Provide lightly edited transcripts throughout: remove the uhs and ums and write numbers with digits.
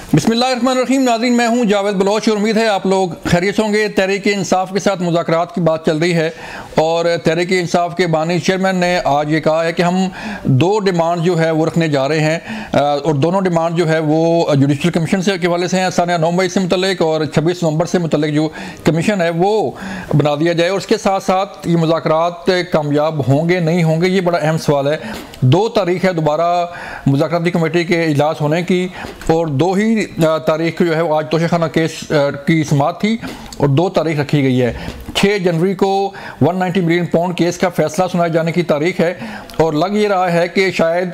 बिस्मिल्लाहिर्रहमानिर्रहीम। नाज़रीन, मैं हूं जावेद बलोच और उम्मीद है आप लोग खैरियत होंगे। तहरीक-ए-इंसाफ के साथ मुज़ाकरात की बात चल रही है और तहरीक-ए-इंसाफ के बानी चेयरमैन ने आज ये कहा है कि हम दो डिमांड जो है वो रखने जा रहे हैं और दोनों डिमांड जो है वो जुडिशल कमीशन से के हवाले से हैं। सानिया 9 मई से मुतल्लिक और 26 नवंबर से मुतल्लिक जो कमीशन है वो बना दिया जाए और उसके साथ साथ ये मुज़ाकरात कामयाब होंगे नहीं होंगे, ये बड़ा अहम सवाल है। 2 तारीख है दोबारा मुज़ाकराती कमेटी के इजलास होने की और 2 ही तारीख जो है आज तोशाखाना केस की समाअत थी और 2 तारीख रखी गई है। 6 जनवरी को 190 मिलियन पाउंड केस का फैसला सुनाए जाने की तारीख है और लग ये रहा है कि शायद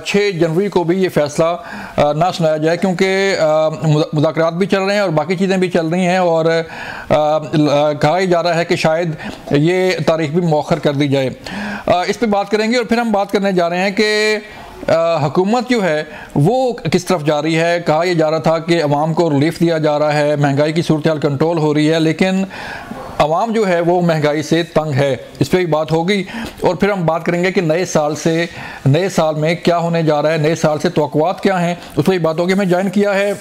6 जनवरी को भी ये फैसला ना सुनाया जाए क्योंकि मुज़ाकरात भी चल रहे हैं और बाकी चीज़ें भी चल रही हैं और कहा जा रहा है कि शायद ये तारीख भी मौखर कर दी जाए। इस पे बात करेंगे और फिर हम बात करने जा रहे हैं कि हुकूमत जो है वो किस तरफ जा रही है। कहा यह जा रहा था कि अवाम को रिलीफ दिया जा रहा है, महंगाई की सूरत हाल कंट्रोल हो रही है, लेकिन अवाम जो है वो महंगाई से तंग है। इस पर भी बात होगी और फिर हम बात करेंगे कि नए साल में क्या होने जा रहा है, नए साल से तवक्कुआत क्या हैं, उस पर भी बात होगी। हमें ज्वाइन किया है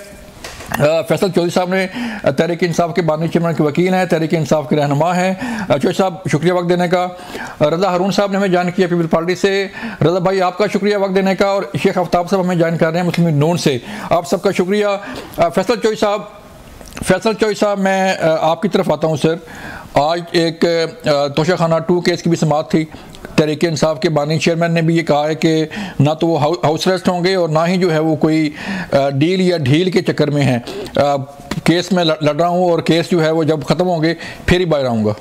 फैसल चौधरी साहब ने, तहरीक इंसाफ के बानी चेयरमैन के वकील हैं, तहरीक इंसाफ के रहनुमा हैं। चौधरी साहब शुक्रिया वक्त देने का। रज़ा हारून साहब ने हमें ज्वाइन किया पीपल पार्टी से। रज़ा भाई आपका शुक्रिया वक्त देने का। और शेख आफ्ताब साहब हमें ज्वाइन कर रहे हैं मुस्लिम लीग नून से, आप सबका शुक्रिया। फैसल चौधरी साहब मैं आपकी तरफ आता हूँ सर। आज एक तोशाखाना 2 केस की भी समाअत थी। तहरीक इंसाफ के बानी चेयरमैन ने भी ये कहा है कि ना तो वो हाउस अरेस्ट होंगे और ना ही जो है वो कोई डील या ढील के चक्कर में हैं। केस में लड़ रहा हूँ और केस जो है वो जब ख़त्म होंगे फिर ही बाहर आऊँगा।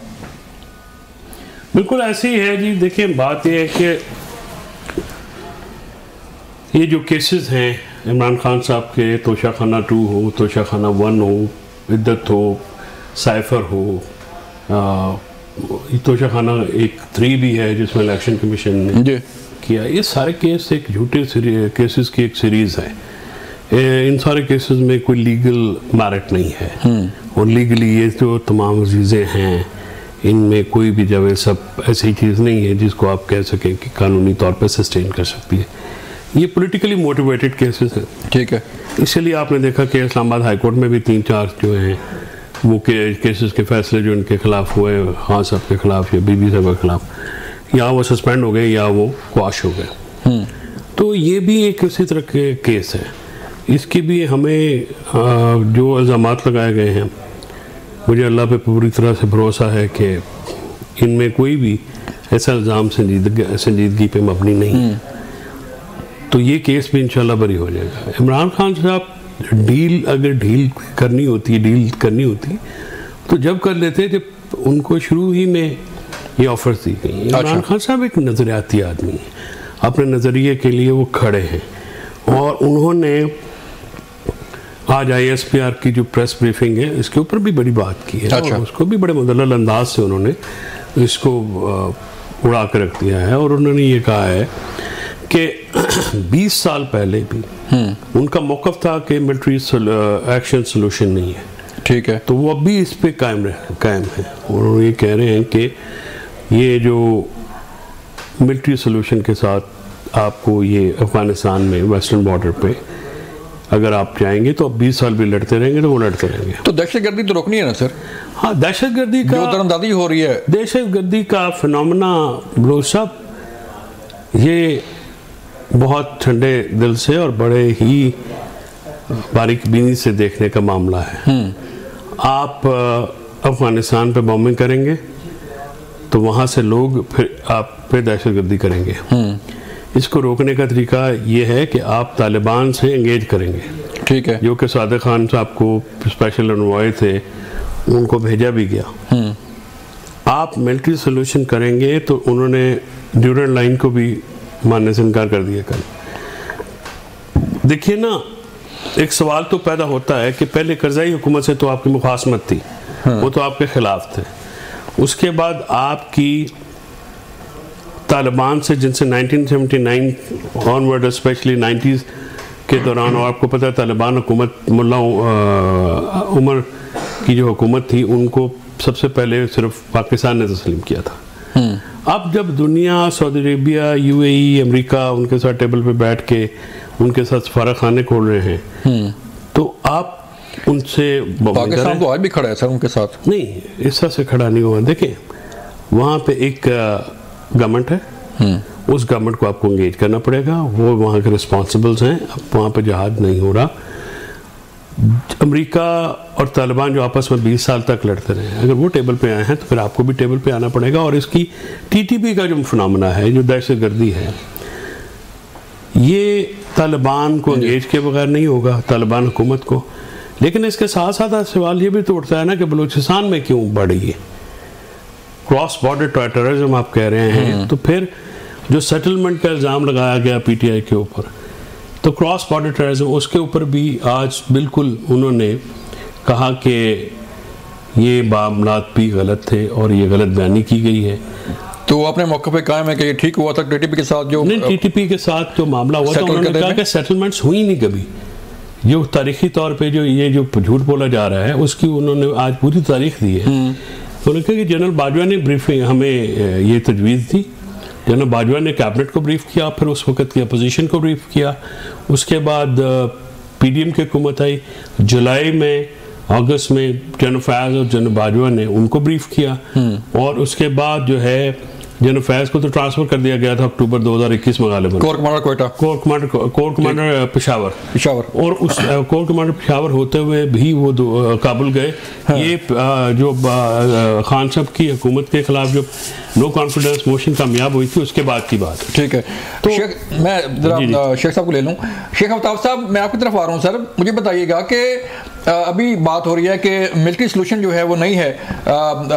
बिल्कुल ऐसे ही है जी। देखिए बात यह है कि ये जो केसेस हैं इमरान खान साहब के, तोशाखाना 2 हो, तोशाखाना 1 हो, इद्दत हो, साइफर हो, तोशाखाना 3 भी है जिसमें इलेक्शन कमीशन ने किया, ये सारे केस एक झूठे केसेस की एक सीरीज़ है। इन सारे केसेस में कोई लीगल मैरिट नहीं है और लीगली ये जो तमाम चीज़ें हैं इनमें कोई भी जब सब ऐसी चीज़ नहीं है जिसको आप कह सकें कि कानूनी तौर पर सस्टेन कर सकती है। ये पॉलिटिकली मोटिवेटेड केसेस हैं। ठीक है, इसलिए आपने देखा कि इस्लामाबाद हाई कोर्ट में भी 3-4 जो हैं वो केसेस के फैसले जो इनके खिलाफ हुए, खान साहब के खिलाफ या बीबी साहब के खिलाफ, या वो सस्पेंड हो गए या वो क्वाश हो गए। तो ये भी एक इसी तरह के केस है। इसकी भी हमें जो इल्ज़ामात लगाए गए हैं, मुझे अल्लाह पे पूरी तरह से भरोसा है कि इनमें कोई भी ऐसा इल्ज़ाम संजीदगी पे मबनी नहीं है। तो ये केस भी इंशाल्लाह बरी हो जाएगा। इमरान खान साहब अगर डील करनी होती तो जब कर लेते जब उनको शुरू ही में ये ऑफर्स दी गई। इमरान खान साहब एक नज़रियाती आदमी है, अपने नज़रिए के लिए वो खड़े हैं और उन्होंने आज ISPR की जो प्रेस ब्रीफिंग है इसके ऊपर भी बड़ी बात की है। और उसको भी बड़े मुदल्लल अंदाज से उन्होंने इसको उड़ा कर रख दिया है और उन्होंने ये कहा है कि 20 साल पहले भी उनका मौक़िफ़ था कि मिलिट्री एक्शन सोल्यूशन नहीं है। ठीक है, तो वो अब भी इस पे कायम है और ये कह रहे हैं कि ये जो मिलिट्री सोल्यूशन के साथ आपको ये अफ़गानिस्तान में वेस्टर्न बॉर्डर पे अगर आप जाएंगे तो अब 20 साल भी लड़ते रहेंगे तो वो लड़ते रहेंगे। तो दहशतगर्दी तो रोकनी है ना सर? हाँ, दहशतगर्दी का जो दरअंदाजी हो रही है, दहशतगर्दी का फिनोमेना बलोच साहब, ये बहुत ठंडे दिल से और बड़े ही बारीक बीनी से देखने का मामला है। आप अफगानिस्तान पे बॉम्बिंग करेंगे तो वहाँ से लोग फिर आप पे दहशतगर्दी करेंगे। इसको रोकने का तरीका ये है कि आप तालिबान से एंगेज करेंगे। ठीक है, जो कि सादिक खान साहब को स्पेशल एनवॉय थे, उनको भेजा भी गया। आप मिलिट्री सोल्यूशन करेंगे तो उन्होंने ड्यूरेंट लाइन को भी मानने से इनकार कर दिया। कल देखिए ना, एक सवाल तो पैदा होता है कि पहले करज़ई हुकूमत से तो आपकी मुखासमत थी, वो तो आपके खिलाफ थे। उसके बाद आपकी तालिबान से, जिनसे 1979 ऑनवर्ड स्पेशली 90s के दौरान, और आपको पता है तालिबान हुकूमत मुल्ला उमर की जो हुकूमत थी उनको सबसे पहले सिर्फ पाकिस्तान ने तस्लीम किया था। अब जब दुनिया, सऊदी अरेबिया, UAE, अमेरिका उनके साथ टेबल पे बैठ के उनके साथ सफारा खाने खोल रहे हैं, तो आप उनसे, पाकिस्तान तो आज भी खड़ा है सर उनके साथ। नहीं, इस तरह से खड़ा नहीं हुआ। देखें, वहाँ पे एक गवर्नमेंट है, उस गवर्नमेंट को आपको एंगेज करना पड़ेगा, वो वहाँ के रिस्पॉन्सिबल्स हैं। अब वहाँ पे जहाद नहीं हो रहा। अमेरिका और तालिबान जो आपस में 20 साल तक लड़ते रहे, अगर वो टेबल पे आए हैं तो फिर आपको भी टेबल पे आना पड़ेगा। और इसकी टीटीपी का जो फिनोमेना है, जो दहशतगर्दी है, ये तालिबान को एंगेज के बगैर नहीं होगा, तालिबान हुकूमत को। लेकिन इसके साथ साथ सवाल ये भी तो उठता है ना कि बलूचिस्तान में क्यों बढ़ रही है क्रॉस बॉर्डर टेररिज्म आप कह रहे हैं, तो फिर जो सेटलमेंट का इल्ज़ाम लगाया गया पीटीआई के ऊपर, तो क्रॉस बॉर्डर टेररिज्म, उसके ऊपर भी आज बिल्कुल उन्होंने कहा कि ये मामलात भी गलत थे और ये गलत बयानी की गई है। तो वो अपने मौके पे कायम है कि ये ठीक हुआ था टीटीपी के साथ, जो नहीं, टीटीपी के साथ जो मामला हुआ था, उन्होंने कहा कि सेटलमेंट्स हुई नहीं कभी। जो तारीखी तौर पे जो ये जो झूठ बोला जा रहा है, उसकी उन्होंने आज पूरी तारीख दी है। तो उन्होंने कहा कि जनरल बाजवा ने ब्रीफिंग हमें ये तजवीज़ दी, जनरल बाजवा ने कैबिनेट को ब्रीफ किया, फिर उस वक्त की अपोजिशन को ब्रीफ किया, उसके बाद पीडीएम की हुकूमत आई, जुलाई में, अगस्त में जनरल फैज़ और जनरल बाजवा ने उनको ब्रीफ किया, और उसके बाद जो है जनरल फैज़ को तो ट्रांसफर कर दिया गया था अक्टूबर 2021 में गालिबन, corps commander Quetta, corps commander Peshawar, और उस कोर कमांडर पेशावर होते हुए भी वो काबुल गए। ये जो खान साहब की हुकूमत के खिलाफ जो नो कॉन्फिडेंस मोशन कामयाब हुई थी, उसके बाद की बात। ठीक है, तो मैं जरा शेख साहब को ले लूँ। शेख आफ्ताब साहब, मैं आपकी तरफ आ रहा हूँ सर, मुझे बताइएगा कि अभी बात हो रही है कि मिलिट्री सोल्यूशन जो है वो नहीं है,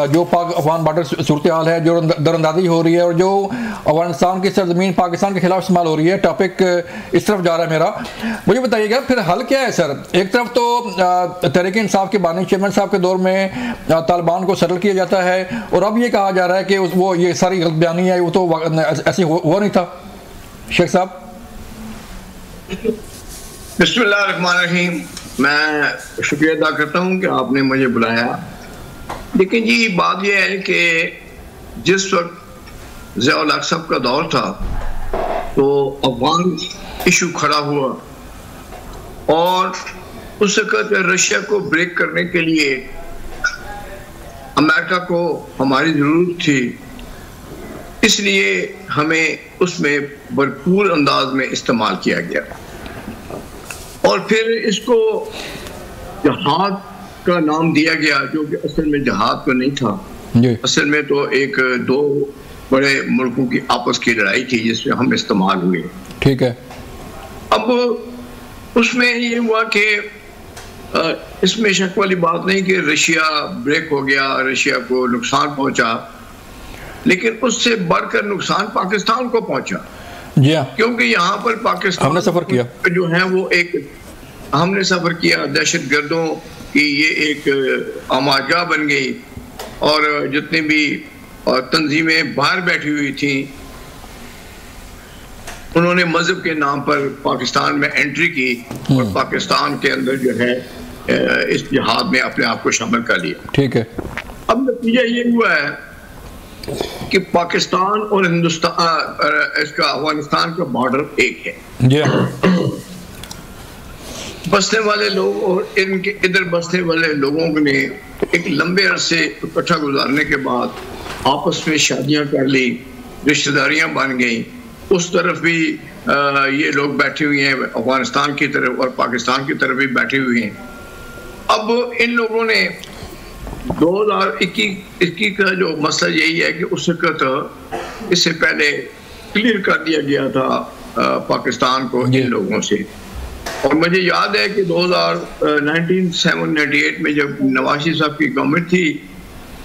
जो पाक अफगान बॉर्डर सूरत हाल है, जो दरअंदाजी हो रही है और जो अफगानिस्तान की सरजमीन पाकिस्तान के खिलाफ इस्तेमाल हो रही है, टॉपिक इस तरफ जा रहा है मेरा। मुझे बताइएगा फिर हल क्या है सर? एक तरफ तो तहरीक इंसाफ के बानी चेयरमैन साहब के दौर में तालिबान को सेटल किया जाता है, और अब ये कहा जा रहा है कि वो ये सारी गलत बयानी है, वो तो ऐसे हुआ नहीं था। शेख साहब। बिस्मिल्लाहिर्रहमानिर्रहीम। मैं शुक्रिया अदा करता हूँ कि आपने मुझे बुलाया। लेकिन जी बात यह है कि जिस वक्त ज़िया-उल हक साहब का दौर था तो अफगान इशू खड़ा हुआ, और उस वक्त रशिया को ब्रेक करने के लिए अमेरिका को हमारी ज़रूरत थी, इसलिए हमें उसमें भरपूर अंदाज में इस्तेमाल किया गया। और फिर इसको जहाद का नाम दिया गया, जो कि असल में जहाद तो नहीं था, असल में तो एक दो बड़े मुल्कों की आपस की लड़ाई थी जिसमें हम इस्तेमाल हुए। ठीक है। अब उसमें ये हुआ कि इसमें शक वाली बात नहीं कि रशिया ब्रेक हो गया, रशिया को नुकसान पहुंचा, लेकिन उससे बढ़कर नुकसान पाकिस्तान को पहुंचा। जी हाँ, क्योंकि यहाँ पर पाकिस्तान हमने सफर किया, जो है वो हमने सफर किया, दहशत गर्दों की ये एक आमाजा बन गई, और जितनी भी तंजीमें बाहर बैठी हुई थी उन्होंने मजहब के नाम पर पाकिस्तान में एंट्री की और पाकिस्तान के अंदर जो है इस जिहाद में अपने आप को शामिल कर लिया। ठीक है। अब नतीजा ये हुआ है कि पाकिस्तान और हिंदुस्तान, इसका अफगानिस्तान का बॉर्डर एक है। जी बसने वाले लोग और इनके इधर बसने वाले लोगों ने एक लंबे अरसे इकट्ठा गुजारने के बाद आपस में शादियां कर ली, रिश्तेदारियां बन गई। उस तरफ भी ये लोग बैठे हुए हैं, अफगानिस्तान की तरफ और पाकिस्तान की तरफ भी बैठे हुए हैं। अब इन लोगों ने 2021 का जो मसला यही है कि उस वक्त इससे पहले क्लियर कर दिया गया था पाकिस्तान को इन लोगों से। और मुझे याद है कि 1998 में जब नवाज शरीफ साहब की गवर्नमेंट थी,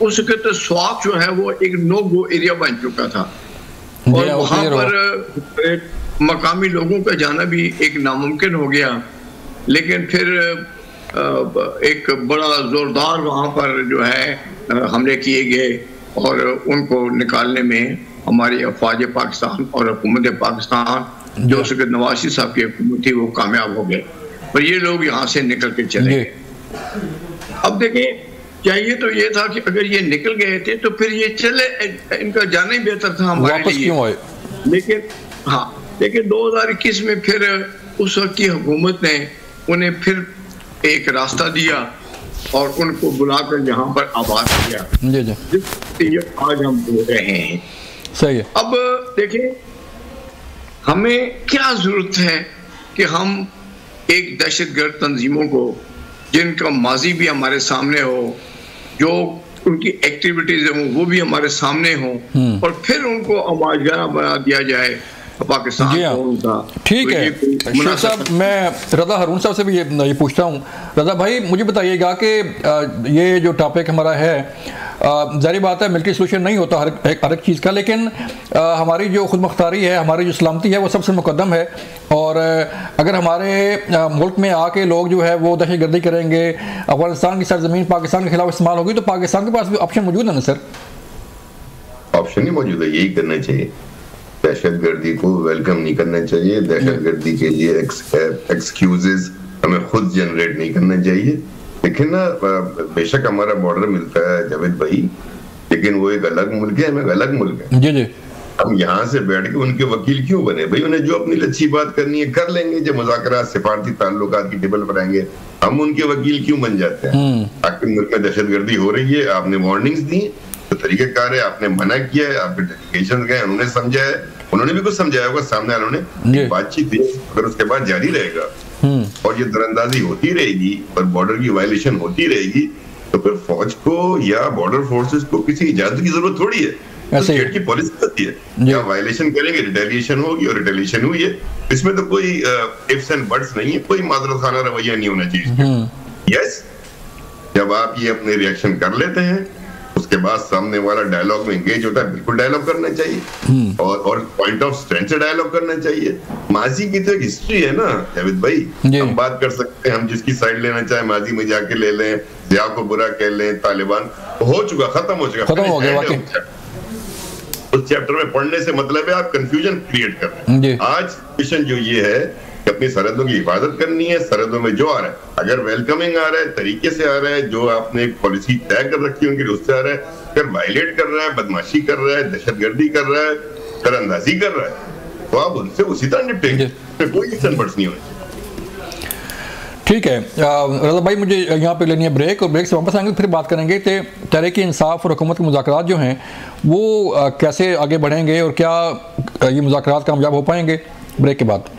उस वक्त तो स्वाक जो है वो एक नो गो एरिया बन चुका था, और वहाँ पर मकामी लोगों का जाना भी एक नामुमकिन हो गया। लेकिन फिर एक बड़ा जोरदार वहाँ पर जो है हमले किए गए, और उनको निकालने में हमारी अफवाज पाकिस्तान और हुकूमत पाकिस्तान जो उस वक्त नवाज शरीफ साहब की हुकूमत थी वो कामयाब हो गए, पर ये लोग यहाँ से निकल के चले गए। अब देखें, चाहिए तो ये था कि अगर ये निकल गए थे तो फिर ये चले, इनका जाना ही बेहतर था हमारे लिए। लेकिन हाँ, लेकिन 2021 में फिर उस वक्त की हुकूमत ने उन्हें फिर एक रास्ता दिया और उनको बुलाकर यहाँ पर आवाज दिया, जिससे आज हम बोल रहे हैं। सही है। अब देखिए, हमें क्या जरूरत है कि हम एक दहशतगर्द तंजीमों को, जिनका माजी भी हमारे सामने हो, जो उनकी एक्टिविटीज है वो भी हमारे सामने हो, और फिर उनको आवाज़गाना बना दिया जाए पाकिस्तान को। ठीक है शेख साहब, मैं रज़ा हारून साहब से भी ये पूछता हूँ। रज़ा भाई, मुझे बताइएगा कि ये जो टॉपिक हमारा है, ज़ाहिर बात है मिलिट्री सोल्यूशन नहीं होता हर एक चीज़ का, लेकिन हमारी जो खुद मुख्तारी है, हमारी जो सलामती है, वो सबसे मुकद्दम है। और अगर हमारे मुल्क में आके लोग जो है वो दहशत गर्दी करेंगे, अफगानिस्तान की सरजमीन पाकिस्तान के खिलाफ इस्तेमाल होगी, तो पाकिस्तान के पास भी ऑप्शन मौजूद है ना सर? ऑप्शन ही मौजूद है, यही करना चाहिए। दहशतगर्दी को वेलकम नहीं करना चाहिए, दहशतगर्दी के लिए एक्सक्यूजेस हमें खुद जनरेट नहीं करना चाहिए। लेकिन ना, बेशक हमारा बॉर्डर मिलता है जावेद भाई, लेकिन वो एक अलग मुल्क है, हम एक अलग मुल्क है। जी जी। हम यहाँ से बैठ के उनके वकील क्यों बने भाई? उन्हें जो अपनी अच्छी बात करनी है कर लेंगे, जो मुज़ाकरात सिफारती ताल्लुकात की टेबल पर आएंगे, हम उनके वकील क्यों बन जाते हैं? आपके मुल्क में दहशतगर्दी हो रही है, आपने वार्निंग्स दी, तो तरीकेकार है, आपने मना किया है, आपके डेलीगेशन गए, उन्होंने समझा है, उन्होंने भी कुछ समझाया होगा सामने वालों ने, बातचीत थी, अगर उसके बाद जारी रहेगा और ये दरअंदाजी होती रहेगी और बॉर्डर की वायलेशन होती रहेगी, तो फिर फौज को या बॉर्डर फोर्सेस को किसी इजाजत की जरूरत थोड़ी है। तो स्टेट की पॉलिसी होती है, या वायलेशन करेंगे, रिटेलिएशन होगी, और रिटेलिएशन हुई है, इसमें तो कोई इफ्स एंड बट्स नहीं है, कोई मादरत खाना रवैया नहीं होना चाहिए। यस, जब आप ये अपने रिएक्शन कर लेते हैं, उसके बाद सामने वाला डायलॉग में एंगेज होता है, बिल्कुल डायलॉग करना चाहिए, और पॉइंट ऑफ स्ट्रेंथ से डायलॉग करना चाहिए। माजी की तो एक हिस्ट्री है ना जावेद भाई, हम बात कर सकते हैं, हम जिसकी साइड लेना चाहे माजी में जाके ले लें, जिया को बुरा कह लें, तालिबान हो चुका, खत्म हो चुका, खत्म हो गया। उस चैप्टर में पढ़ने से मतलब है आप कंफ्यूजन क्रिएट कर रहे हैं। आज मिशन जो ये है कि अपनी सरहदों की हिफाजत करनी है, सरहदों में जो आ रहा है, अगर वेलकमिंग आ रहा है, तरीके से आ रहा है, जो आपने एक पॉलिसी तय कर रखी है उनकी उससे आ रहा है, अगर वायलेट कर रहा है, बदमाशी कर रहा है, दहशतगर्दी कर रहा है, तरंदाजी कर रहा है, तो आप उनसे उसी तरह निपटेंगे, कोई एक्शन बर्ड्स नहीं होने। ठीक है रज़ा भाई, मुझे यहाँ पे लेनी है ब्रेक, और ब्रेक से वापस आएंगे, फिर बात करेंगे कि तहरीक इंसाफ और हुकूमत के मुज़ाकरात जो हैं वो कैसे आगे बढ़ेंगे और क्या ये मुज़ाकरात कामयाब हो पाएंगे ब्रेक के बाद।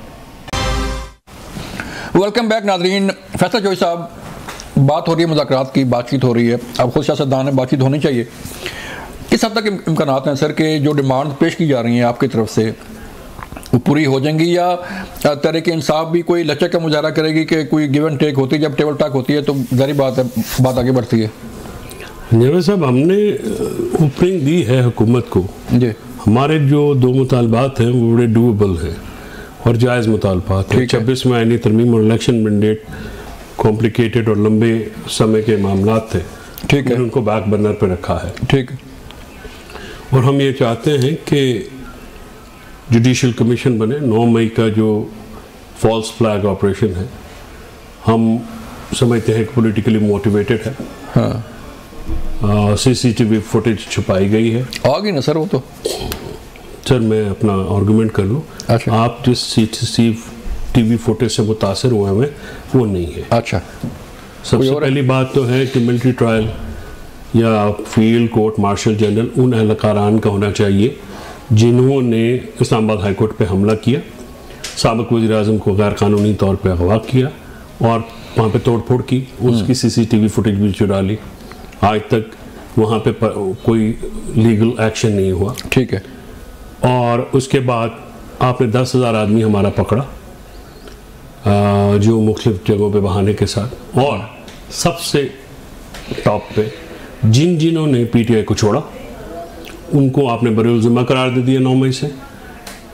वेलकम बैक नाज़रीन। फैसल चौधरी साहब, बात हो रही है मुज़ाकरात की, बातचीत हो रही है, अब खुद सियासतदान है, बातचीत होनी चाहिए। किस हद तक इम्कानात हैं सर कि जो डिमांड पेश की जा रही हैं आपकी तरफ से वो पूरी हो जाएंगी, या तहरीक इंसाफ भी कोई लचक का मुजाहरा करेगी कि कोई गिव एंड टेक होती है, जब टेबल टॉक होती है तो जारी बात है, बात आगे बढ़ती है? जावेद साहब, हमने ओपनिंग दी है हुकूमत को जी, हमारे जो दो मुतालबात हैं वो बड़े डूएबल हैं और जायज़ मुतालबात हैं। 26 में आईनी तरमीम और इलेक्शन मैंडेट कॉम्प्लिकेटेड और लंबे समय के मामला थे, ठीक है, उनको बैक बर्नर पर रखा है, ठीक है, और हम ये चाहते हैं कि जुडिशल कमीशन बने। 9 मई का जो फॉल्स फ्लैग ऑपरेशन है, हम समझते हैं कि पॉलिटिकली मोटिवेटेड है। हाँ। CCTV फुटेज छुपाई गई है, आ गई ना सर वो तो। सर मैं अपना आर्गूमेंट कर लूँ। अच्छा। आप जिस CCTV फुटेज से मुतासर हुए हैं वो नहीं है। अच्छा। सबसे पहली बात तो है कि मिलिट्री ट्रायल या फील्ड कोर्ट मार्शल जनरल उन एहलकारान का होना चाहिए जिन्होंने इस्लामाबाद हाई कोर्ट पे हमला किया, साबिक वज़ीर आज़म को गैर कानूनी तौर पे अगवा किया और वहाँ पे तोड़ फोड़ की, उसकी CCTV फुटेज भी चुरा ली। आज तक वहाँ पे कोई लीगल एक्शन नहीं हुआ, ठीक है। और उसके बाद आपने 10,000 आदमी हमारा पकड़ा जो मुख्तलिफ जगहों पे बहाने के साथ, और सबसे टॉप पे जिन्होंने PTI को छोड़ा उनको आपने बरीउल-ज़िम्मा करार दे दिया 9 मई से,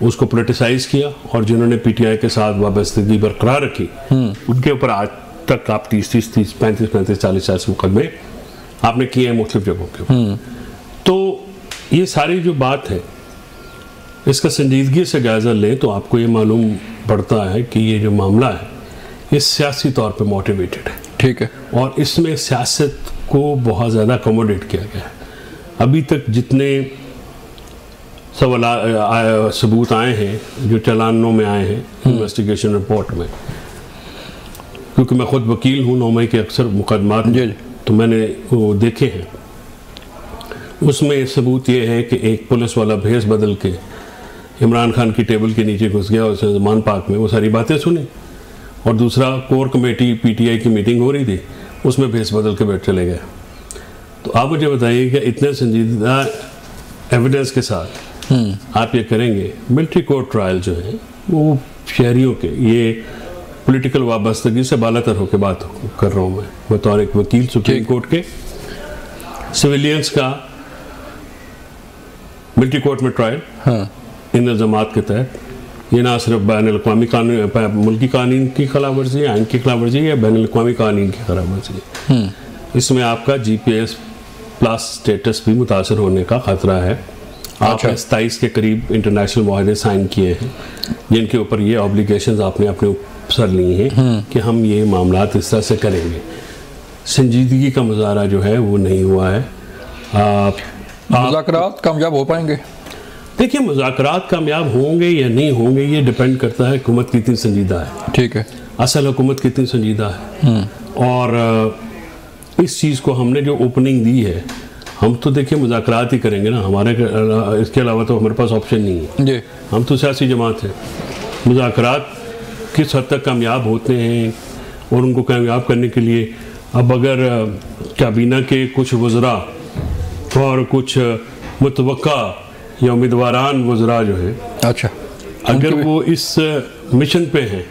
उसको पोलिटिसाइज किया, और जिन्होंने PTI के साथ वाबस्तगी बरकरार रखी उनके ऊपर आज तक आप 30, 35, 40 मुकदमे आपने किए हैं मुख्तलिफ जगहों के ऊपर। तो ये सारी जो बात है इसका संजीदगी से जायज़ा लें तो आपको ये मालूम पड़ता है कि ये जो मामला है ये सियासी तौर पे मोटिवेटेड है, ठीक है, और इसमें सियासत को बहुत ज़्यादा अकोमोडेट किया गया है। अभी तक जितने सबूत आए हैं जो चालानों में आए हैं, इन्वेस्टिगेशन रिपोर्ट में, क्योंकि मैं खुद वकील हूँ 9 मई के अक्सर मुकदमात, तो मैंने वो देखे हैं। उसमें सबूत ये है कि एक पुलिस वाला भेस बदल के इमरान खान की टेबल के नीचे घुस गया, उसने जमान पार्क में वो सारी बातें सुनी, और दूसरा कोर कमेटी PTI की मीटिंग हो रही थी, उसमें भेस बदल के बैठ चले गए। तो आप मुझे बताइए कि इतने संजीदा एविडेंस के साथ आप ये करेंगे? मिलिट्री कोर्ट ट्रायल जो है वो शहरियों के, ये पॉलिटिकल वाबस्तगी से बालातर होकर बात कर रहा हूँ मैं बतौर एक वकील सुप्रीम कोर्ट के। सिविलियंस का मिलिट्री कोर्ट में ट्रायल इन इल्ज़ामात के तहत, ये ना सिर्फ बैनुल-अक़वामी कानून, मुल्की कानून की खिलाफवर्जी है, आइन की खिलाफवर्जी है, बैनुल-अक़वामी कानून की खिलाफवर्जी है। इसमें आपका GPS प्लस स्टेटस भी मुतासर होने का खतरा है। आपने 27 के करीब इंटरनेशनल मुआहदे साइन किए हैं जिनके ऊपर ये ऑब्लिगेशंस आपने अपने ऊपर ली हैं कि हम ये मामलात इस तरह से करेंगे। संजीदगी का मुजाहरा जो है वो नहीं हुआ है। मुज़ाकरात कामयाब हो पाएंगे? देखिए, मुज़ाकरात कामयाब होंगे या नहीं होंगे ये डिपेंड करता है हुकूमत कितनी संजीदा है। ठीक है, असल हुकूमत कितनी संजीदा है। और इस चीज़ को हमने जो ओपनिंग दी है, हम तो देखिए मुज़ाकरात ही करेंगे ना, हमारे इसके अलावा तो हमारे पास ऑप्शन नहीं है जी। हम तो सियासी जमात हैं। मुज़ाकरात किस हद तक कामयाब होते हैं और उनको कामयाब करने के लिए अब अगर काबीना के कुछ वज़रा और कुछ मुतवक्का या उम्मीदवारान वज़रा जो है, अच्छा, अगर वो इस मिशन पे हैं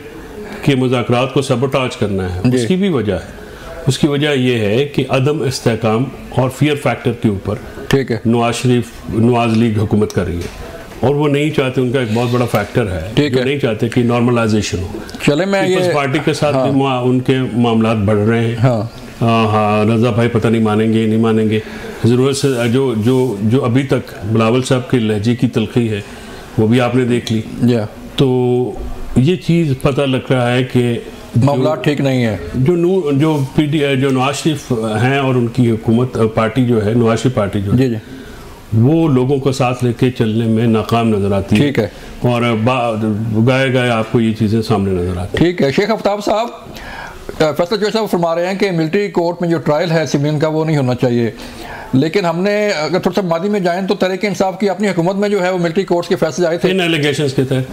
कि मुज़ाकरात को सबोटाज करना है, उसकी भी वजह है। उसकी वजह यह है कि अदम इस्तेहकाम और फियर फैक्टर के ऊपर ठीक है नवाज लीग हुकूमत कर रही है और वो नहीं चाहते, उनका एक बहुत बड़ा फैक्टर है जो नहीं चाहते कि नॉर्मलाइजेशन हो। चले मैं ये पार्टी के साथ उनके मामलात बढ़ रहे हैं। हाँ, रजा भाई पता नहीं मानेंगे नहीं मानेंगे। ज़रूरत से जो अभी तक बिलावल साहब के लहजे की तलखी है वो भी आपने देख ली। तो ये चीज़ पता लग रहा है कि मामला ठीक नहीं है। जो नवाज शरीफ हैं और उनकी हुकूमत पार्टी जो है, नवाज शरीफ पार्टी जो है, जी। वो लोगों को साथ लेके चलने में नाकाम नजर आती है। ठीक है, और गाए आपको ये चीज़ें सामने नजर आती है। ठीक है, शेख आफ्ताब साहब, फैसला जो साहब फरमा रहे हैं कि मिलिट्री कोर्ट में जो ट्रायल है सिविलियन का वो नहीं होना चाहिए, लेकिन हमने अगर थोड़ा सा मादी में जाएं तो तहरीक इंसाफ की अपनी हुकूमत में जो है वो मिलिट्री कोर्ट के फैसले आए थे इन एलिगेशंस के तहत,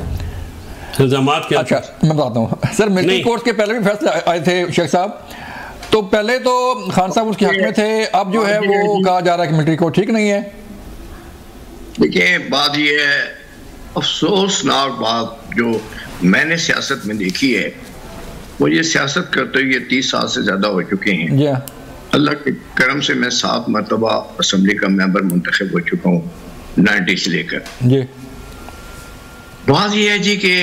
इल्ज़ामात के। अच्छा, मैं बताता हूँ सर, मिलिट्री कोर्ट के पहले भी फैसले आए थे शेख साहब। तो पहले तो खान साहब उसके हक में थे, अब जो है वो कहा जा रहा है कि मिलिट्री कोर्ट ठीक नहीं है। देखिए, बात ये है, अफसोसनाक बात जो मैंने सियासत में देखी है, वो ये सियासत करते हुए 30 साल से ज़्यादा हो चुके हैं। अल्लाह के करम से मैं 7 मरतबा असम्बली का मेंबर मुंतखब हो चुका हूँ 90 से लेकर जी। बात यह है जी कि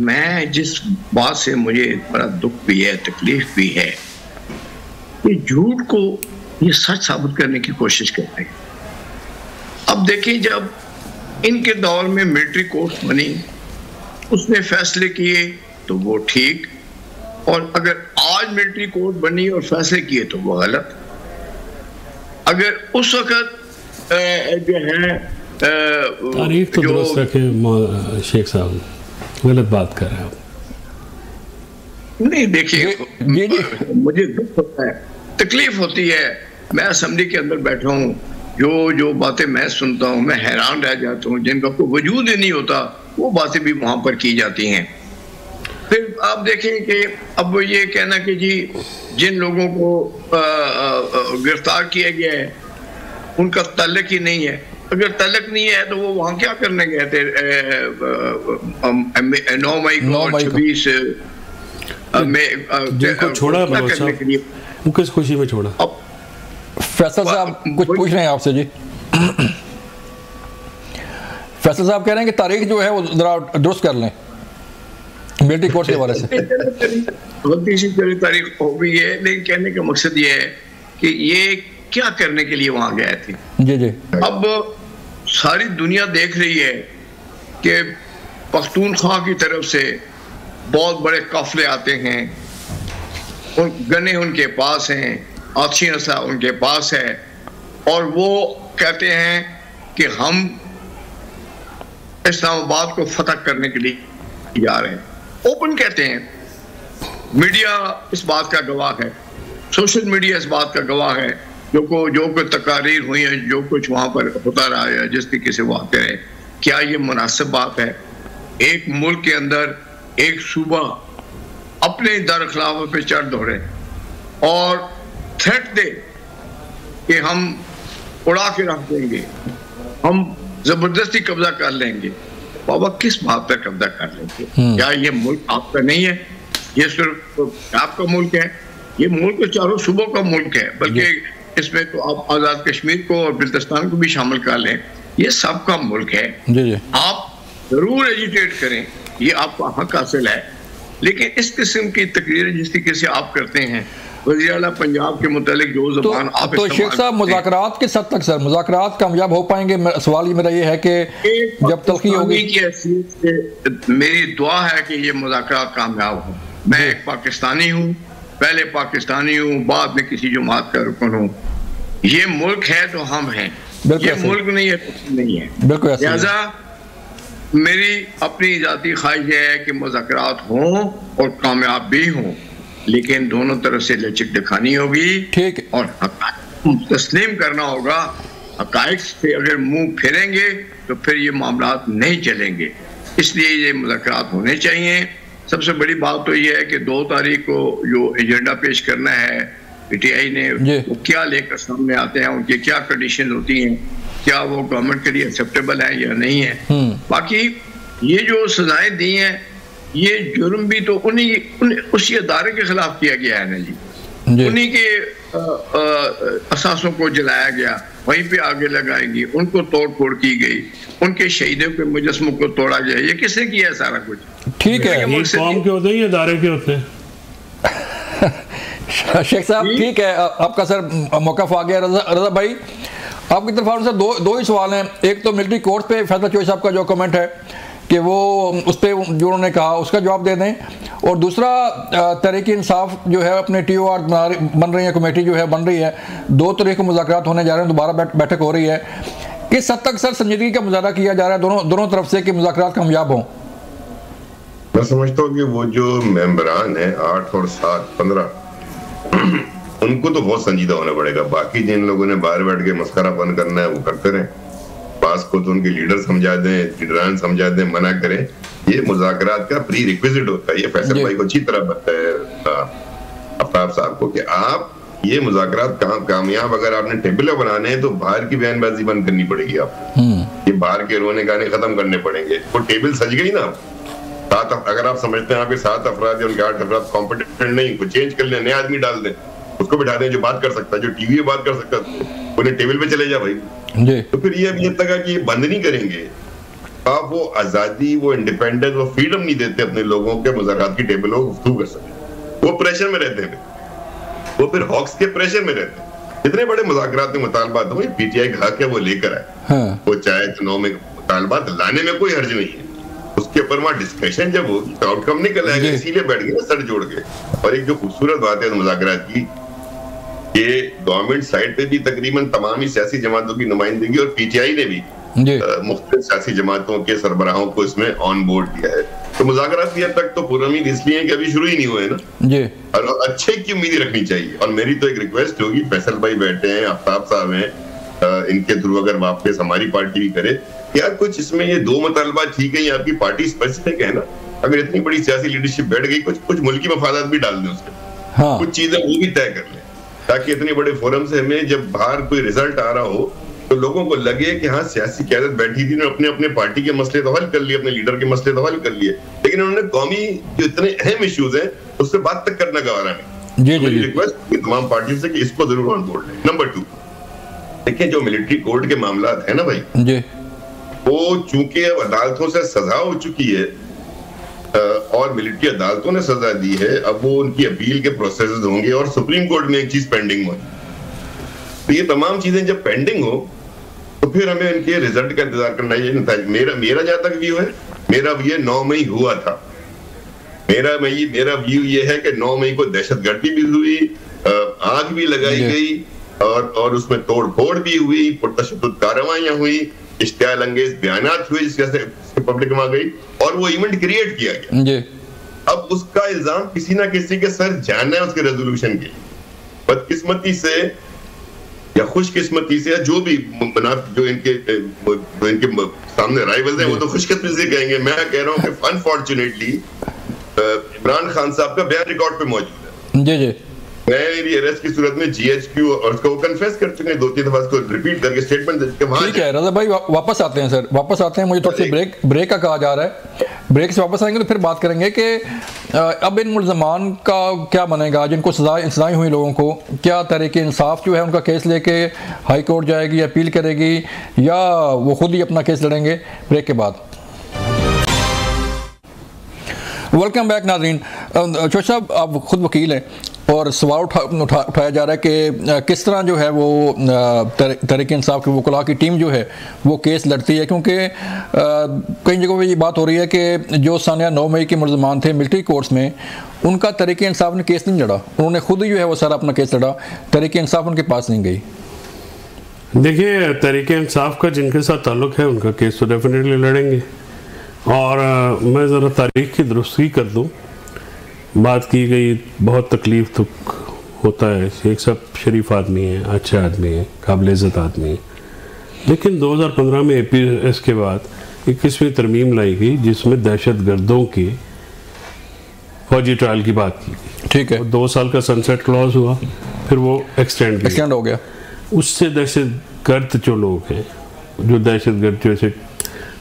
मैं जिस बात से मुझे बड़ा दुख भी है, तकलीफ भी है, कि झूठ को ये सच साबित करने की कोशिश करते हैं। अब देखिए, जब इनके दौर में मिलिट्री कोर्ट बनी, उसने फैसले किए तो वो ठीक, और अगर आज मिलिट्री कोर्ट बनी और फैसले किए तो वो गलत। अगर उस वक्त जो है तारीख तो दुरुस्त रखे शेख साहब, गलत बात कर रहे हैं आप। नहीं, देखिए, मुझे दुख होता है, तकलीफ होती है। मैं असेंबली के अंदर बैठा हूँ, जो बातें मैं सुनता हूँ मैं हैरान रह जाता हूँ, जिनका कोई वजूद ही नहीं होता, वो बातें भी वहां पर की जाती हैं। फिर आप देखें कि अब ये कहना कि जी जिन लोगों को गिरफ्तार किया गया है उनका तल्लक ही नहीं है। अगर तल्लक नहीं है तो वो वहां क्या करने गए थे 9 मई को 26 में छोड़ा करने के लिए? वो किस खुशी में छोड़ा? अब फैसल साहब कुछ पूछ रहे हैं आपसे जी। फैसल साहब कह रहे हैं कि तारीख जो है वो जरा दुरुस्त कर लें मिलिट्री कोर्ट के हवाले से। तारीख हो गई है, लेकिन कहने का मकसद ये है कि ये क्या करने के लिए वहां गए थे जी जी। अब सारी दुनिया देख रही है कि पख्तूनख्वा की तरफ से बहुत बड़े काफिले आते हैं, गने उनके पास हैं, आछी नशा उनके पास है, और वो कहते हैं कि हम इस्लामाबाद को फतह करने के लिए जा रहे हैं। ओपन कहते हैं, मीडिया इस बात का गवाह है, सोशल मीडिया इस बात का गवाह है, जो कोई तकारीर हुई है, जो कुछ वहाँ पर होता रहा है, जिस तरीके से वाक़ है, क्या ये मुनासिब बात है? एक मुल्क के अंदर एक सूबा अपने दरखिलाफों पे चढ़ दौड़े और थ्रेट दे कि हम उड़ा के रख देंगे, हम जबरदस्ती कब्जा कर लेंगे। बाबा किस बात पर कब्जा कर लेंगे? क्या ये मुल्क आपका नहीं है? ये सिर्फ आपका मुल्क है? ये मुल्क चारों सूबों का मुल्क है, बल्कि इसमें तो आप आज़ाद कश्मीर को और बल्तिस्तान को भी शामिल कर लें, ये सबका मुल्क है। आप जरूर एजिटेट करें, ये आपका हक हासिल है, लेकिन इस किस्म की तकरीरें जिस तरीके से आप करते हैं, वज़ीर आला पंजाब के मुतालिक जो ज़बान आप तो शेख साहब मुज़ाकरात किस हद तक सर मुज़ाकरात कामयाब हो पाएंगे? सवाल ही मेरा ये है कि जब तलखी होगी की हैसियत से मेरी दुआ है कि ये मुज़ाकरात कामयाब हो। मैं एक पाकिस्तानी हूँ, पहले पाकिस्तानी हूँ, बाद में किसी जमात का रुकन हूँ। ये मुल्क है तो हम हैं, ये मुल्क नहीं है तो नहीं है। लिहाजा मेरी अपनी जाती ख्वाहिश है कि मुज़ाकरात हों और कामयाब भी हों, लेकिन दोनों तरफ से लचक दिखानी होगी, ठीक, और तस्लीम करना होगा। हक़ाइक़ से अगर मुंह फेरेंगे तो फिर ये मामलात नहीं चलेंगे, इसलिए ये मुज़ाकरात होने चाहिए। सबसे बड़ी बात तो ये है कि 2 तारीख को जो एजेंडा पेश करना है पीटीआई ने, वो क्या लेकर सामने आते हैं, उनकी क्या कंडीशन होती हैं, क्या वो गवर्नमेंट के लिए एक्सेप्टेबल है या नहीं है। बाकी ये जो सजाएं दी हैं, ये जुर्म भी तो उसी अदारे के खिलाफ किया गया है ना जी, उन्हीं के असासों को जलाया गया, वहीं पे आगे लगाएंगी, उनको तोड़ फोड़ की गई, उनके शहीदों के मुजस्मों को तोड़ा गया। ये किसने किया है सारा कुछ? ठीक है, ये कौम के होते हैं, ये अदारे के होते हैं। शेख साहब ठीक है, आपका सर मौक़िफ़ आ गया। रजा भाई आपकी तरफ से दो ही सवाल हैं। एक तो मिलिट्री कोर्ट पे फैसला चोई साहब का जो कमेंट है कि वो उस पर जो उन्होंने कहा उसका जवाब दे दें, और दूसरा तहरीक-ए-इंसाफ जो है अपने TOR बन रही है, कमेटी जो है बन रही है, 2 तारीख को मुज़ाकरात होने जा रहे हैं, दोबारा बैठक हो रही है। किस हद तक सर संजीदगी का मुजाहरा किया जा रहा है दोनों तरफ से कि मुज़ाकरात कामयाब हों? मैं समझता हूँ कि वो जो मेंबरान है 8 और 7 15 उनको तो बहुत संजीदा होना पड़ेगा। बाकी जिन लोगों ने बाहर बैठ के मस्करापन करना है वो करते रहें, पास को तो उनके लीडर समझा दें, लीडरान समझा दें, मना करें। ये मुज़ाकरात का प्री रिक्विजिट होता है। ये फैसल भाई को अच्छी तरह बताया आफ्ताब साहब को कि आप ये मुज़ाकरात कामयाब अगर आपने टेबल बनाने हैं तो बाहर की बयानबाजी बंद करनी पड़ेगी आपको। ये बाहर के रोने गाने खत्म करने पड़ेंगे। वो टेबल सज गई ना, अगर आप समझते हैं आपके 7 अफराद या उनके 8 अफराद कॉम्पिटेंट नहीं, को चेंज कर लें, नया आदमी डाल दें, उसको बिठा दें जो बात कर सकता है, जो टीवी में बात कर सकता है, उन्हें टेबल पे चले जा भाई। तो फिर ये अब ये तक कि ये बंद नहीं करेंगे आप, वो आजादी, वो इंडिपेंडेंस, वो फ्रीडम नहीं देते अपने लोगों के मुज़ाकरात की टेबल को गुफ्तगू कर सके। वो प्रेशर में रहते हैं, वो फिर हॉक्स के प्रेशर में रहते हैं। इतने बड़े मुज़ाकरात में मुतालबात हुए, पीटीआई का हक है वो लेकर आए, वो चाहे चुनाव में मुतालबात लाने में कोई हर्ज नहीं है, उसके ऊपर वहां डिस्कशन जब होगी तो आउटकम निकल आएगा। इसीलिए बैठ गए ना सर जोड़ के। और एक जो खूबसूरत बात है मुज़ाकरात की, ये गवर्नमेंट साइड पे भी तकरीबन तमाम ही सियासी जमातों की नुमाइंदगी और पीटीआई ने भी मुख्तलिफ सियासी जमातों के सरबराहों को इसमें ऑन बोर्ड किया है। तो मुज़ाकरात की हद तक तो पूरी उम्मीद इसलिए है कि अभी शुरू ही नहीं हुए ना, और अच्छे की उम्मीद रखनी चाहिए। और मेरी तो एक रिक्वेस्ट होगी, फैसल भाई बैठे हैं, आफ्ताब साहब हैं, इनके थ्रू अगर वापस हमारी पार्टी भी करे यार कुछ इसमें, ये 2 मुतालबा ठीक है, ये आपकी पार्टी स्पेसिफिक है ना, अगर इतनी बड़ी सियासी लीडरशिप बैठ गई, कुछ मुल्की मफादात भी डाल दें उसके, कुछ चीजें वो भी तय कर लें, ताकि इतने बड़े फोरम से हमें जब बाहर कोई रिजल्ट आ रहा हो तो लोगों को लगे कि हाँ सियासी क़यादत बैठी थी, अपने अपने पार्टी के मसले तो हल कर लिए, अपने लीडर के मसले तो हल कर लिए, लेकिन उन्होंने कौमी जो इतने अहम इश्यूज हैं उससे बात तक करना गवारा नहीं। मेरी रिक्वेस्ट तमाम पार्टियों से कि इसको जरूर ऑन बोर्ड लें। नंबर 2, देखिए जो मिलिट्री कोर्ट के मामला है ना भाई, वो चूंकि अब अदालतों से सजा हो चुकी है और मिलिट्री अदालतों ने सजा दी है, अब वो उनकी अपील के प्रोसेस होंगे और सुप्रीम कोर्ट में एक चीज पेंडिंग हो, तो ये तमाम चीजें जब पेंडिंग हो तो फिर हमें इनके रिजल्ट का इंतजार करना है। मेरा जहां तक व्यू है, मेरा ये 9 मई हुआ था, मेरा व्यू ये है कि 9 मई को दहशतगर्दी भी हुई, आग भी लगाई गई और उसमें तोड़ फोड़ भी हुई, पुरतशद्दुद कार्रवाइयां हुई, इश्तियाल अंगेज बयानात हुए जिससे पब्लिक में आ गई और वो इवेंट क्रिएट किया गया। अब उसका इल्जाम किसी ना किसी के सर जाना है उसके रेजोल्यूशन के लिए। बदकिस्मती से या खुशकिस्मती से, या जो भी जो इनके सामने राइवल्स हैं वो तो खुशकिस्मती से कहेंगे, मैं कह रहा हूँ कि अनफॉर्चुनेटली इमरान खान साहब का बयान रिकॉर्ड पे मौजूद है। जी मेरी अरेस्ट की सूरत में जीएचक्यू और उसको कन्फेस कर चुके हैं 2-3 दफा, उसको रिपीट करके स्टेटमेंट दे चुके हैं। ठीक है रजा भाई, वापस आते हैं सर, वापस आते हैं। मुझे थोड़ी सी ब्रेक का कहा जा रहा है, ब्रेक से वापस आएंगे तो फिर बात करेंगे कि अब इन मुल्ज़मान का क्या बनेगा, जिनको सजाएं हुई लोगों को। क्या तहरीक इंसाफ जो है उनका केस लेके हाई कोर्ट जाएगी, अपील करेगी, या वो खुद ही अपना केस लड़ेंगे? ब्रेक के बाद। वेलकम बैक नाज़रीन। चौधरी साहब, आप खुद वकील हैं और सवाल उठाया जा रहा है कि किस तरह जो है वो तहरीक इंसाफ की वकला की टीम जो है वो केस लड़ती है, क्योंकि कई जगहों पे ये बात हो रही है कि जो सानिया 9 मई के मुल्ज़मान थे मिलिट्री कोर्ट्स में, उनका तहरीक इंसाफ ने केस नहीं लड़ा, उन्होंने खुद ही जो है वो सारा अपना केस लड़ा, तहरीक इंसाफ उनके पास नहीं गई। देखिए, तहरीक इंसाफ का जिनके साथ ताल्लुक़ है उनका केस तो डेफिनेटली लड़ेंगे। और मैं ज़रा तारीख की दुरुस्ती कर दूँ, बात की गई, बहुत तकलीफ तो होता है, एक सब शरीफ आदमी है, अच्छे आदमी है, काबिल इज़्ज़त आदमी है, लेकिन 2015 में APS के बाद 21वीं तरमीम लाई गई जिसमें दहशत गर्दों के फौजी ट्रायल की बात की गई। ठीक है, 2 साल का सनसेट क्लॉज हुआ, फिर वो एक्सटेंड हो गया। उससे दहशत गर्द जो लोग हैं, जो दहशत गर्द जैसे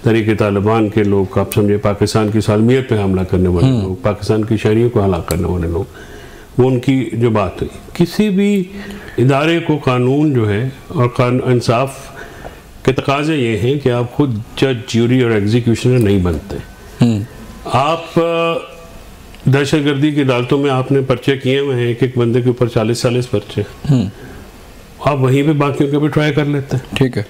तहरीक तालिबान के लोग, आप समझे पाकिस्तान की सालमियत पे हमला करने वाले लोग, पाकिस्तान की शहरियों को हलाक करने वाले लोग, वो उनकी जो बात हुई, किसी भी इदारे को कानून जो है और इंसाफ के तकाजे ये हैं कि आप खुद जज, ज्यूरी और एग्जीक्यूशनर नहीं बनते। आप दहशतगर्दी की अदालतों में आपने पर्चे किए हुए हैं, एक बंदे के ऊपर 40-40 पर्चे, आप वहीं पे बाकियों के भी ट्राई कर लेते हैं। ठीक है,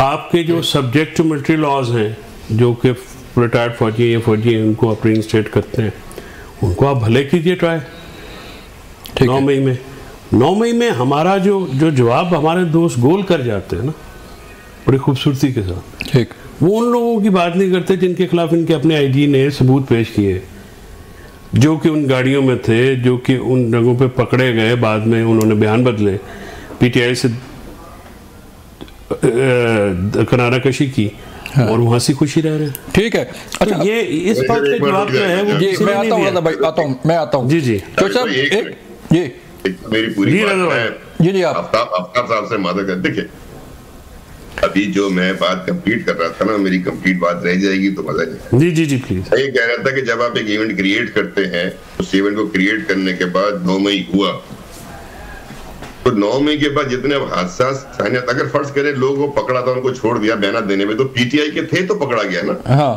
आपके जो सब्जेक्ट टू मिलिट्री लॉज हैं, जो कि रिटायर्ड फौजी या फौजी हैं, उनको आप रीइंस्टेट करते हैं, उनको आप भले कीजिए ट्राई। 9 मई में 9 मई में हमारा जो जवाब हमारे दोस्त गोल कर जाते हैं ना बड़ी खूबसूरती के साथ, ठीक, वो उन लोगों की बात नहीं करते जिनके खिलाफ इनके अपने आईजी ने सबूत पेश किए, जो कि उन गाड़ियों में थे, जो कि उन जगहों पे पकड़े गए, बाद में उन्होंने बयान बदले, पीटीआई से किनारा कशी की, हाँ, और वहां से खुशी रह रहे हैं। ठीक है, अच्छा, तो ये इस बात का जवाब जो है वो मैं आता हूँ भाई, आता हूँ जी तो सर जी मेरी पूरी जी आप साहब से मादर कर। देखिए, अभी जो मैं बात कंप्लीट कर रहा था ना, मेरी कंप्लीट बात रह जाएगी तो मजा नहीं। जी प्लीज। मैं ये कह रहा था कि जब आप एक इवेंट क्रिएट करते हैं, उस इवेंट को क्रिएट करने के बाद 9 मई हुआ, तो 9 मई के बाद जितने हादसा, अगर फर्ज करें लोगों को पकड़ा था, उनको छोड़ दिया बयान देने में, तो पीटीआई के थे तो पकड़ा गया ना, हाँ,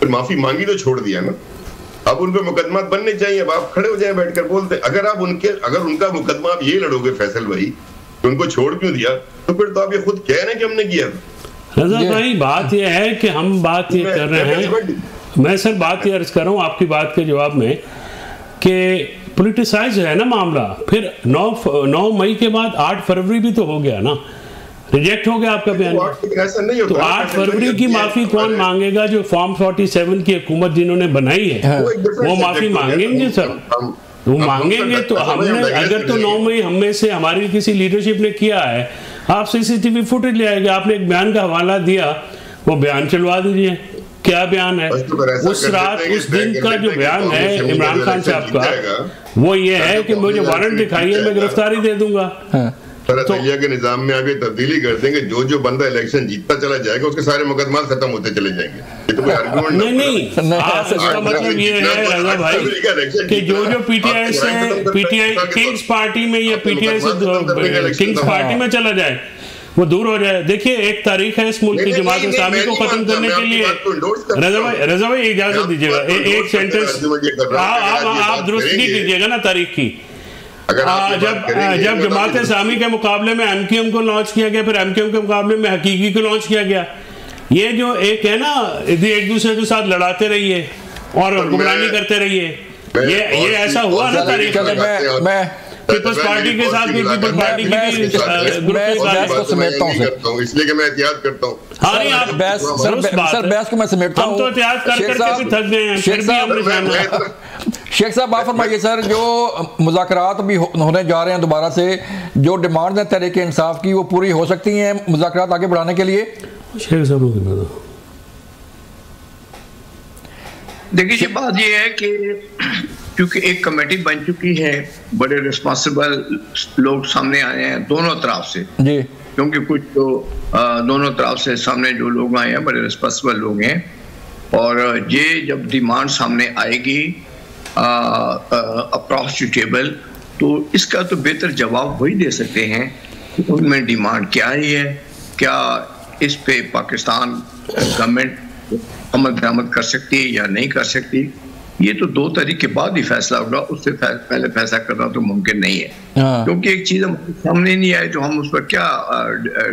फिर माफी मांगी तो छोड़ दिया ना। अब उन पे मुकदमा बनने चाहिए, अब आप खड़े हो जाए बैठकर बोलते। अगर उनका मुकदमा आप ये लड़ोगे फैसल भाई, तो उनको छोड़ क्यों दिया? तो फिर तो आप ये खुद कह रहे हैं कि हमने किया। रजा भाई, बात ये है कि हम बात ये कर रहे हैं, मैं सर बात ये अर्ज कर रहा हूँ आपकी बात के जवाब में कि पोलिटिसाइज है ना मामला। फिर 9 मई के बाद 8 फरवरी भी तो हो गया ना, रिजेक्ट हो गया आपका बयान। तो 8 फरवरी की माफी कौन मांगेगा? जो फॉर्म 47 की हुकूमत जिन्होंने बनाई है वो माफी मांगेंगे सर, वो मांगेंगे। तो हमने अगर तो 9 मई हम में से हमारी किसी लीडरशिप ने किया है, आप सीसीटीवी फुटेज ले आएंगे, आपने एक बयान का हवाला दिया, वो बयान चलवा दीजिए। क्या बयान है उस रात, उस दिन का जो बयान है इमरान खान साहब का, वो ये है कि मुझे वारंट दिखाइए, मैं गिरफ्तारी दे दूंगा। तो के निजाम में आगे तब्दीली कर देंगे, जो बंदा इलेक्शन जीतता चला जाएगा उसके सारे मुकदमा खत्म होते चले जाएंगे। ये तो कोई आर्गुमेंट नहीं, आपका मतलब ये है रजा भाई कि जो पीटीआई से, पीटीआई किंग्स पार्टी में या पीटीआई से किंग्स पार्टी में चला जाए, वो दूर हो जाए। देखिए, एक तारीख है इस मुल्क की जमात इस्लामी को खत्म करने के लिए। रजा भाई इजाजत दीजिएगा, एक सेंटेंस आप दुरुस्त नहीं कीजिएगा ना तारीख की। जब जमात इस्लामी के मुकाबले में एमक्यूएम को लॉन्च किया गया, फिर एमक्यूएम के मुकाबले में हकीकी को लॉन्च किया गया, ये जो एक है ना, एक दूसरे के साथ लड़ाते रहिए और हुक्मरानी करते रहिए, ये ऐसा हुआ ना तारीख पीपल्स पार्टी के साथ भी पीपल्स पार्टी की को समेटता हूं इसलिए कि मैं एहतियात करता हूं। हाँ नहीं आप सर बहस को मैं समेटता हूं। हम तो एहतियात कर करके भी थक गए हैं, फिर भी हमने जाना। शेख साहब आप फरमाइए सर, जो मुज़ाकरात भी होने जा रहे हैं दोबारा से, जो डिमांड है तहरीक इंसाफ की, वो पूरी हो सकती हैं मुज़ाकरात आगे बढ़ाने के लिए? शेख साहब देखिए बात ये है कि क्योंकि एक कमेटी बन चुकी है, बड़े रिस्पॉन्सिबल लोग सामने आए हैं दोनों तरफ से जी, क्योंकि कुछ तो दोनों तरफ से सामने जो लोग आए हैं बड़े रिस्पॉन्सिबल लोग हैं, और ये जब डिमांड सामने आएगी अक्रॉस द टेबल, तो इसका तो बेहतर जवाब वही दे सकते हैं कि उनमें डिमांड क्या है, क्या इस पे पाकिस्तान गवर्नमेंट अमल दरामद कर सकती है या नहीं कर सकती। ये तो 2 तारीख के बाद ही फैसला होगा, उससे पहले फैसला करना तो मुमकिन नहीं है, क्योंकि एक चीज हमारे सामने नहीं आई तो हम उस पर क्या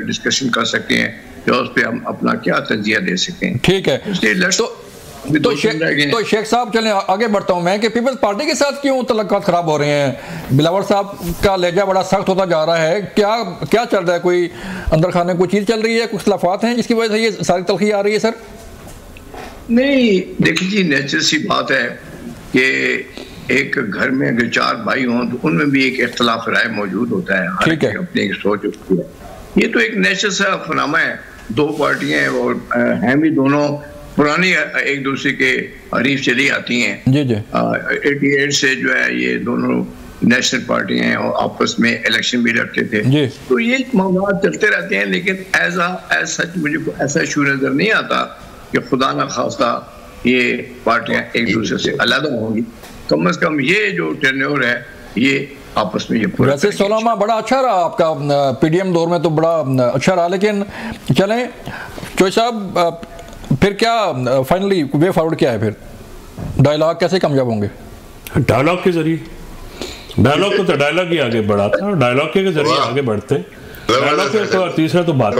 डिस्कशन कर सकते हैं, या उस पर हम अपना क्या तजिया दे सकते हैं। ठीक है, तो शेख साहब चलें आगे बढ़ता हूं मैं कि पीपल्स पार्टी के साथ क्यों तल्लुकात खराब हो रहे हैं? बिलावल साहब का लहजा बड़ा सख्त होता जा रहा है, क्या चल रहा है? कोई अंदर खाने कोई चीज चल रही है, कुछ खिलाफात हैं जिसकी वजह से ये सारी तलखी आ रही है? सर नहीं, देखिए जी, नेचुरल सी बात है कि एक घर में अगर 4 भाई हों तो उनमें भी एक इख्तलाफ राय मौजूद होता है, हर एक अपनी एक सोच होती है। ये तो एक नेचुरल सा फनामा है। 2 पार्टियां हैं और हैं भी दोनों पुरानी, एक दूसरे के हरीफ चली आती हैं जी जी। 88 से जो है ये दोनों नेशनल पार्टियां हैं और आपस में इलेक्शन भी लड़ते थे जी। तो ये मामला चलते रहते हैं, लेकिन एज सच मुझे ऐसा इशू नजर नहीं आता कि खुदा न खास्ता ये पार्टियां एक दूसरे से अलग होंगी। कम से कम ये जो टेन्योर है ये आपस में ये पूरा। वैसे 16 माह बड़ा अच्छा रहा आपका पीडीएम दौर में, तो बड़ा अच्छा रहा, लेकिन चलें चोई साहब, फिर क्या फाइनली वे फॉरवर्ड क्या है? फिर डायलॉग कैसे कामयाब होंगे? डायलॉग के जरिए, डायलॉग तो डायलॉग ही आगे बढ़ा था, डायलॉग के जरिए आगे बढ़ते हैं। डायलॉग के तो तीसरा तो बात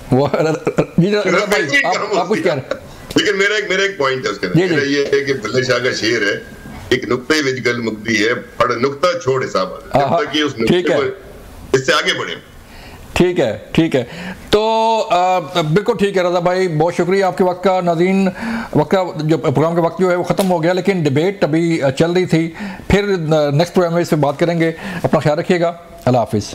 आप कुछ कह रहे हैं? लेकिन मेरा एक पॉइंट है उसके अंदर, ये है कि बुल्ले शाह का शेर है, एक नुक्ते विच गल मुक्ति है, पढ़ नुक्ता छोड़ हिसाब, जब तक ये उस नुक्ते को इससे आगे बढ़े। ठीक है, तो बिल्कुल ठीक है रज़ा भाई, बहुत शुक्रिया आपके वक्त का। नाज़रीन, वक्त का जो प्रोग्राम का वक्त जो है वो ख़त्म हो गया, लेकिन डिबेट अभी चल रही थी, फिर नेक्स्ट प्रोग्राम में इस पर बात करेंगे। अपना ख्याल रखिएगा, अल्लाह हाफिज़।